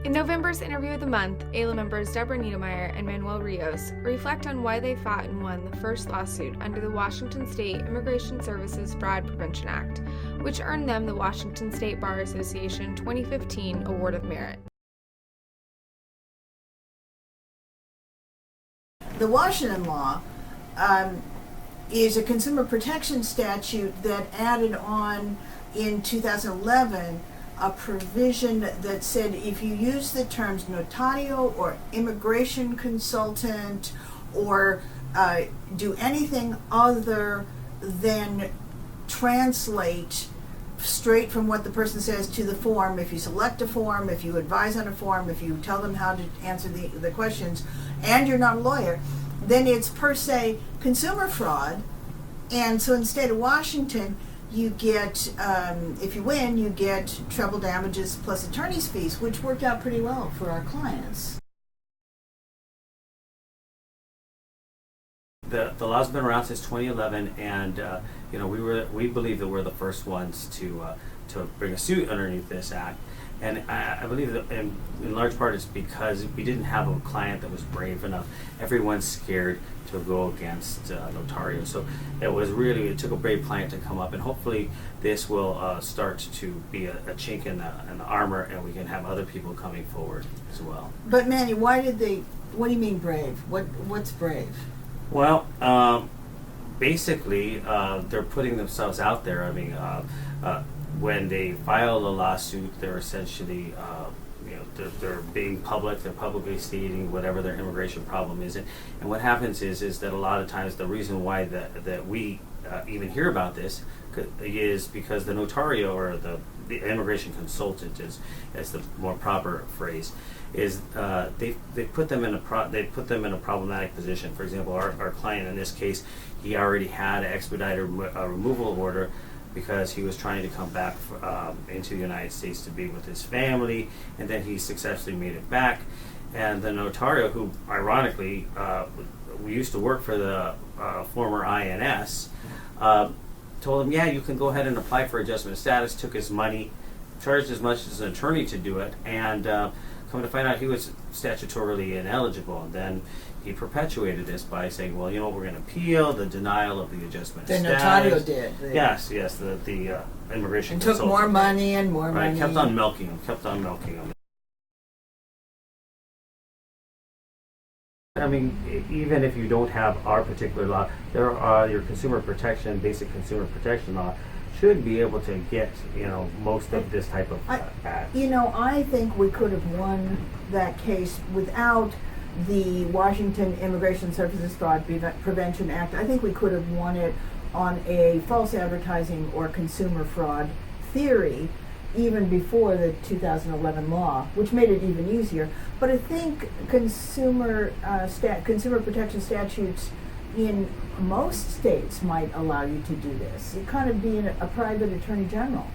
In November's Interview of the Month, AILA members Deborah Niedermeyer and Manuel Rios reflect on why they fought and won the first lawsuit under the Washington State Immigration Services Fraud Prevention Act, which earned them the Washington State Bar Association 2015 Award of Merit. The Washington law is a consumer protection statute that added on in 2011 a provision that said if you use the terms notario or immigration consultant or do anything other than translate straight from what the person says to the form, if you select a form, if you advise on a form, if you tell them how to answer the questions, and you're not a lawyer, then it's per se consumer fraud. And so in the state of Washington, you get, if you win, you get treble damages plus attorney's fees, which worked out pretty well for our clients. The law's been around since 2011, and we believe that we're the first ones to bring a suit underneath this act, and I believe that in large part it's because we didn't have a client that was brave enough. Everyone's scared to go against Notarios, so it took a brave client to come up, and hopefully this will start to be a chink in the armor, and we can have other people coming forward as well. But Manny, what do you mean brave? What's brave? Well, basically, they're putting themselves out there. I mean, when they file a lawsuit, they're essentially, they're being public. They're publicly stating whatever their immigration problem is, and what happens is that a lot of times the reason why that we even hear about this is because the notario or the immigration consultant is the more proper phrase. Is they put them in a problematic position. For example, our client in this case, he already had an expedited removal order because he was trying to come back into the United States to be with his family, and then he successfully made it back. And the notario, who ironically we used to work for the former INS, told him, yeah, you can go ahead and apply for adjustment of status, took his money, charged as much as an attorney to do it, and come to find out he was statutorily ineligible. And then he perpetuated this by saying, well, we're going to appeal the denial of the adjustment of status. The notario did. Yes, the immigration and consultant. Took more money and more right, money. Kept on milking him. I mean, even if you don't have our particular law, there are your basic consumer protection law should be able to get, most of this type of ads. I think we could have won that case without the Washington Immigration Services Fraud Prevention Act. I think we could have won it on a false advertising or consumer fraud theory even before the 2011 law, which made it even easier. But I think consumer protection statutes in most states might allow you to do this. It kind of being a private attorney general.